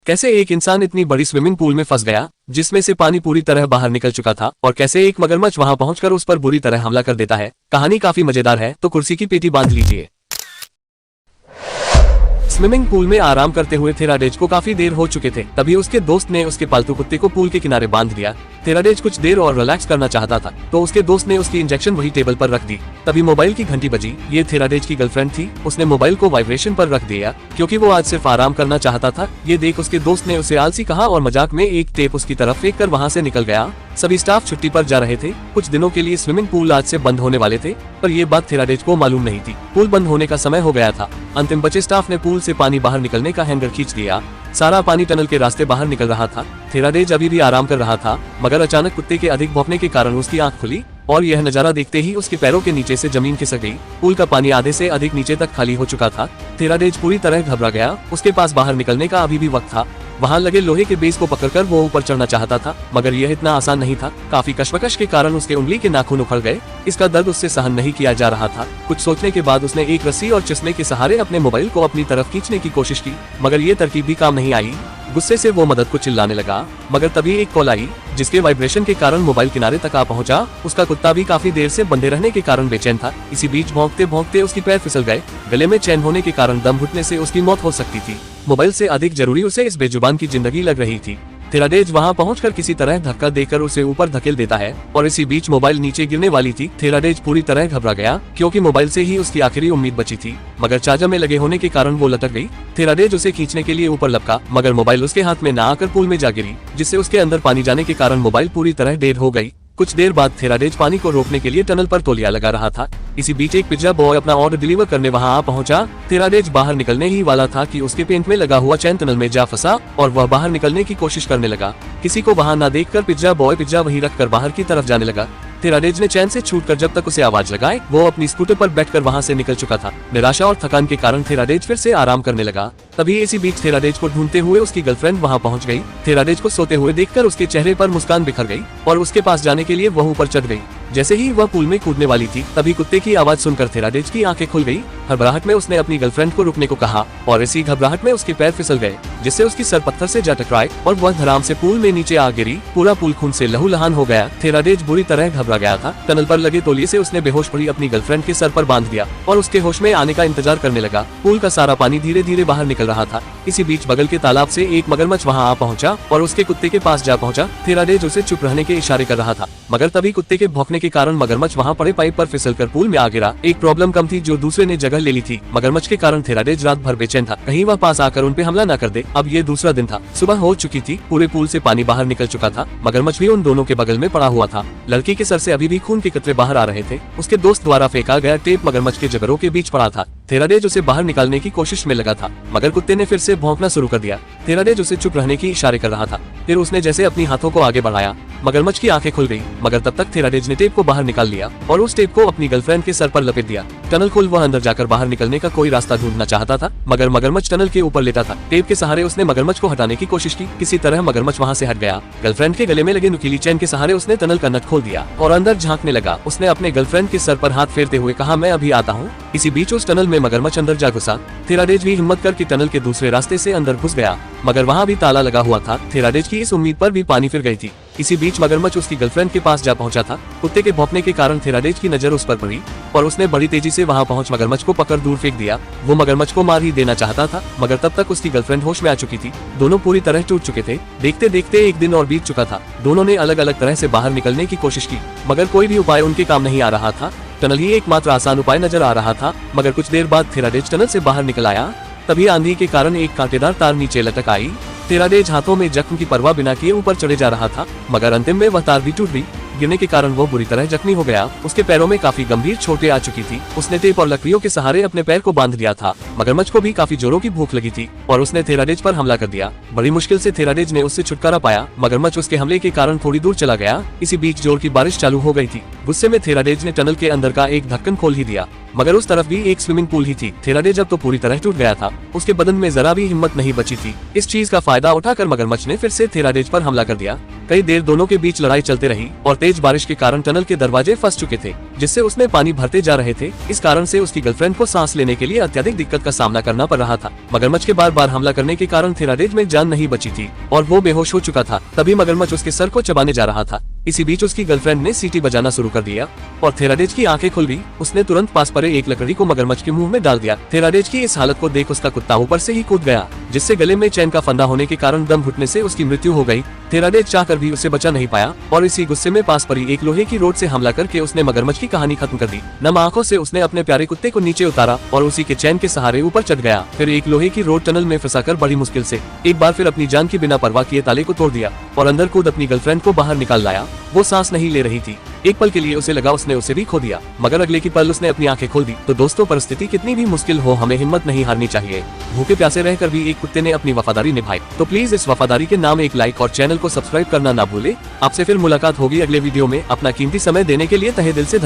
कैसे एक इंसान इतनी बड़ी स्विमिंग पूल में फंस गया जिसमें से पानी पूरी तरह बाहर निकल चुका था, और कैसे एक मगरमच्छ वहां पहुंचकर उस पर बुरी तरह हमला कर देता है। कहानी काफी मजेदार है, तो कुर्सी की पेटी बांध लीजिए। स्विमिंग पूल में आराम करते हुए थेराडेज को काफी देर हो चुके थे। तभी उसके दोस्त ने उसके पालतू कुत्ते को पूल के किनारे बांध दिया। थेराडेज कुछ देर और रिलैक्स करना चाहता था, तो उसके दोस्त ने उसकी इंजेक्शन वही टेबल पर रख दी। तभी मोबाइल की घंटी बजी। ये थेराडेज की गर्लफ्रेंड थी। उसने मोबाइल को वाइब्रेशन पर रख दिया क्योंकि वो आज सिर्फ आराम करना चाहता था। ये देख उसके दोस्त ने उसे आलसी कहा और मजाक में एक टेप उसकी तरफ फेंक कर वहाँ से निकल गया। सभी स्टाफ छुट्टी पर जा रहे थे। कुछ दिनों के लिए स्विमिंग पूल आज से बंद होने वाले थे, पर ये बात थेराडेज को मालूम नहीं थी। पूल बंद होने का समय हो गया था। अंतिम बचे स्टाफ ने पूल से पानी बाहर निकलने का हैंगर खींच दिया। सारा पानी टनल के रास्ते बाहर निकल रहा था। थेराडेज अभी भी आराम कर रहा था, मगर अचानक कुत्ते के अधिक भौंकने के कारण उसकी आंख खुली और यह नजारा देखते ही उसके पैरों के नीचे से जमीन खिसक गई। पूल का पानी आधे से अधिक नीचे तक खाली हो चुका था। थेराडेज पूरी तरह घबरा गया। उसके पास बाहर निकलने का अभी भी वक्त था। वहां लगे लोहे के बेस को पकड़कर वो ऊपर चढ़ना चाहता था, मगर यह इतना आसान नहीं था। काफी कश्मकश के कारण उसके उंगली के नाखून उखड़ गए। इसका दर्द उससे सहन नहीं किया जा रहा था। कुछ सोचने के बाद उसने एक रस्सी और चश्मे के सहारे अपने मोबाइल को अपनी तरफ खींचने की कोशिश की, मगर ये तरकीब भी काम नहीं आई। गुस्से से वो मदद को चिल्लाने लगा, मगर तभी एक कॉल आई जिसके वाइब्रेशन के कारण मोबाइल किनारे तक आ पहुंचा। उसका कुत्ता भी काफी देर से बंधे रहने के कारण बेचैन था। इसी बीच भौंकते भौंकते उसकी पैर फिसल गए। गले में चैन होने के कारण दम घुटने से उसकी मौत हो सकती थी। मोबाइल से अधिक जरूरी उसे इस बेजुबान की जिंदगी लग रही थी। थेराडेज वहां पहुंचकर किसी तरह धक्का देकर उसे ऊपर धकेल देता है, और इसी बीच मोबाइल नीचे गिरने वाली थी। थेराडेज पूरी तरह घबरा गया क्योंकि मोबाइल से ही उसकी आखिरी उम्मीद बची थी, मगर चार्जर में लगे होने के कारण वो लटक गई। थेराडेज उसे खींचने के लिए ऊपर लपका, मगर मोबाइल उसके हाथ में न आकर पूल में जा गिरी, जिससे उसके अंदर पानी जाने के कारण मोबाइल पूरी तरह डेड हो गई। कुछ देर बाद थेराडेज पानी को रोकने के लिए टनल पर तौलिया लगा रहा था। इसी बीच एक पिज्जा बॉय अपना ऑर्डर डिलीवर करने वहां आ पहुंचा। थेराडेज बाहर निकलने ही वाला था कि उसके पेंट में लगा हुआ चैन टनल में जा फंसा और वह बाहर निकलने की कोशिश करने लगा। किसी को वहां न देखकर पिज्जा बॉय पिज्जा वहीं रखकर बाहर की तरफ जाने लगा। थेराडेज ने चैन से छूटकर जब तक उसे आवाज लगाए वो अपनी स्कूटर पर बैठकर वहां से निकल चुका था। निराशा और थकान के कारण थेराडेज फिर से आराम करने लगा। तभी इसी बीच थेराडेज को ढूंढते हुए उसकी गर्लफ्रेंड वहां पहुंच गई। थेराडेज को सोते हुए देखकर उसके चेहरे पर मुस्कान बिखर गई और उसके पास जाने के लिए वह ऊपर चढ़ गई। जैसे ही वह पूल में कूदने वाली थी, तभी कुत्ते की आवाज सुनकर थेराडेज की आंखें खुल गई। घबराहट में उसने अपनी गर्लफ्रेंड को रुकने को कहा और इसी घबराहट में उसके पैर फिसल गए, जिससे उसकी सर पत्थर से जा टकराए और वह धड़ाम से पूल में नीचे आ गिरी। पूरा पूल खून से लहूलुहान हो गया। थेराडेज बुरी तरह घबरा गया था। टनल पर लगे तौलिए से उसने बेहोश पड़ी अपनी गर्लफ्रेंड के सर पर बांध दिया और उसके होश में आने का इंतजार करने लगा। पूल का सारा पानी धीरे धीरे बाहर निकल रहा था। इसी बीच बगल के तालाब से एक मगरमच्छ वहां आ पहुंचा और उसके कुत्ते के पास जा पहुंचा। थेराडेज उसे चुप रहने के इशारे कर रहा था, मगर तभी कुत्ते के भौंकने के कारण मगरमच्छ वहां पड़े पाइप पर फिसलकर पूल में आ गिरा। एक प्रॉब्लम कम थी जो दूसरे ने जगह ले ली थी। मगरमच्छ के कारण थेराडेज रात भर बेचैन था, कहीं वह पास आकर उन पे हमला न कर दे। अब ये दूसरा दिन था। सुबह हो चुकी थी। पूरे पूल से पानी बाहर निकल चुका था। मगरमच्छ भी उन दोनों के बगल में पड़ा हुआ था। लड़की के सर से अभी भी खून के कतरे बाहर आ रहे थे। उसके दोस्त द्वारा फेंका गया टेप मगरमच्छ के जबड़ों के बीच पड़ा था। थेराडेज उसे बाहर निकालने की कोशिश में लगा था, मगर कुत्ते ने फिर से भौंकना शुरू कर दिया। थेराडेज उसे चुप रहने की इशारे कर रहा था। फिर उसने जैसे अपनी हाथों को आगे बढ़ाया, मगरमच्छ की आंखें खुल गई, मगर तब तक थेराडेज ने टेप को बाहर निकाल लिया और उस टेप को अपनी गर्लफ्रेंड के सर पर लपेट दिया। टनल खोल वह अंदर जाकर बाहर निकलने का कोई रास्ता ढूंढना चाहता था, मगर मगरमच्छ टनल के ऊपर लेटा था। टेप के सहारे उसने मगरमच्छ को हटाने की कोशिश की। किसी तरह मगरमच्छ वहां से हट गया। गर्लफ्रेंड के गले में लगे नुकीली चैन के सहारे उसने टनल का नट खोल दिया और अंदर झांकने लगा। उसने अपने गर्लफ्रेंड के सर पर हाथ फेरते हुए कहा, मैं अभी आता हूँ। इसी बीच उस टनल में मगरमच्छ अंदर जा घुसा। थेराडेज भी हिम्मत करके टनल के दूसरे रास्ते से अंदर घुस गया, मगर वहाँ भी ताला लगा हुआ था। थेराडेज की इस उम्मीद पर भी पानी फिर गई थी। इसी बीच मगरमच्छ उसकी गर्लफ्रेंड के पास जा पहुंचा था। कुत्ते के भौंकने के कारण थेराडेज की नजर उस पर पड़ी और उसने बड़ी तेजी से वहां पहुंच मगरमच्छ को पकड़ दूर फेंक दिया। वो मगरमच्छ को मार ही देना चाहता था, मगर तब तक उसकी गर्लफ्रेंड होश में आ चुकी थी। दोनों पूरी तरह टूट चुके थे। देखते देखते एक दिन और बीत चुका था। दोनों ने अलग अलग तरह से बाहर निकलने की कोशिश की, मगर कोई भी उपाय उनके काम नहीं आ रहा था। टनल ही एकमात्र आसान उपाय नजर आ रहा था। मगर कुछ देर बाद थेराडेज टनल से बाहर निकल आया। तभी आंधी के कारण एक कांटेदार तार नीचे लटक आई। थेराडेज हाथों में जख्म की परवाह बिना किए ऊपर चढ़े जा रहा था, मगर अंतिम में वह तार भी टूट गई। गिरने के कारण वो बुरी तरह जख्मी हो गया। उसके पैरों में काफी गंभीर चोटें आ चुकी थी। उसने टेप और लकड़ियों के सहारे अपने पैर को बांध दिया था। मगरमच्छ को भी काफी जोरों की भूख लगी थी और उसने थेराडेज पर हमला कर दिया। बड़ी मुश्किल से थेराडेज ने उससे छुटकारा पाया। मगरमच्छ उसके हमले के कारण थोड़ी दूर चला गया। इसी बीच जोर की बारिश चालू हो गई थी। गुस्से में थेराडेज ने टनल के अंदर का एक ढक्कन खोल ही दिया। मगर उस तरफ भी एक स्विमिंग पूल ही थी। थेराडेज अब तो पूरी तरह टूट गया था, उसके बदन में जरा भी हिम्मत नहीं बची थी। इस चीज का फायदा उठाकर मगरमच्छ ने फिर से थेराडेज पर हमला कर दिया। कई देर दोनों के बीच लड़ाई चलते रही और तेज बारिश के कारण टनल के दरवाजे फंस चुके थे, जिससे उसमें पानी भरते जा रहे थे। इस कारण से उसकी गर्लफ्रेंड को सांस लेने के लिए अत्यधिक दिक्कत का सामना करना पड़ रहा था। मगरमच्छ के बार बार हमला करने के कारण थेराडेज में जान नहीं बची थी और वो बेहोश हो चुका था। तभी मगरमच्छ उसके सर को चबाने जा रहा था। इसी बीच उसकी गर्लफ्रेंड ने सीटी बजाना शुरू कर दिया और थेराडेज की आंखें खुल गई। उसने तुरंत पास पड़े एक लकड़ी को मगरमच्छ के मुंह में डाल दिया। थेराडेज की इस हालत को देख उसका कुत्ता ऊपर से ही कूद गया, जिससे गले में चैन का फंदा होने के कारण दम घुटने से उसकी मृत्यु हो गई। थेराडेज चाहकर भी उसे बचा नहीं पाया और इसी गुस्से में पास पड़ी एक लोहे की रोड से हमला करके उसने मगरमच्छ की कहानी खत्म कर दी। नम आंखों से उसने अपने प्यारे कुत्ते को नीचे उतारा और उसी के चैन के सहारे ऊपर चढ़ गया। फिर एक लोहे की रोड टनल में फंसाकर बड़ी मुश्किल से एक बार फिर अपनी जान की बिना परवाह किए ताले को तोड़ दिया और अंदर कूद अपनी गर्लफ्रेंड को बाहर निकाल लाया। वो सांस नहीं ले रही थी। एक पल के लिए उसे लगा उसने उसे भी खो दिया, मगर अगले की पल उसने अपनी आंखें खोल दी। तो दोस्तों, परिस्थिति कितनी भी मुश्किल हो, हमें हिम्मत नहीं हारनी चाहिए। भूखे प्यासे रहकर भी एक कुत्ते ने अपनी वफादारी निभाई। तो प्लीज इस वफादारी के नाम एक लाइक और चैनल को सब्सक्राइब करना ना भूले। आपसे फिर मुलाकात होगी अगले वीडियो में। अपना कीमती समय देने के लिए तहे दिल से धन्यवाद।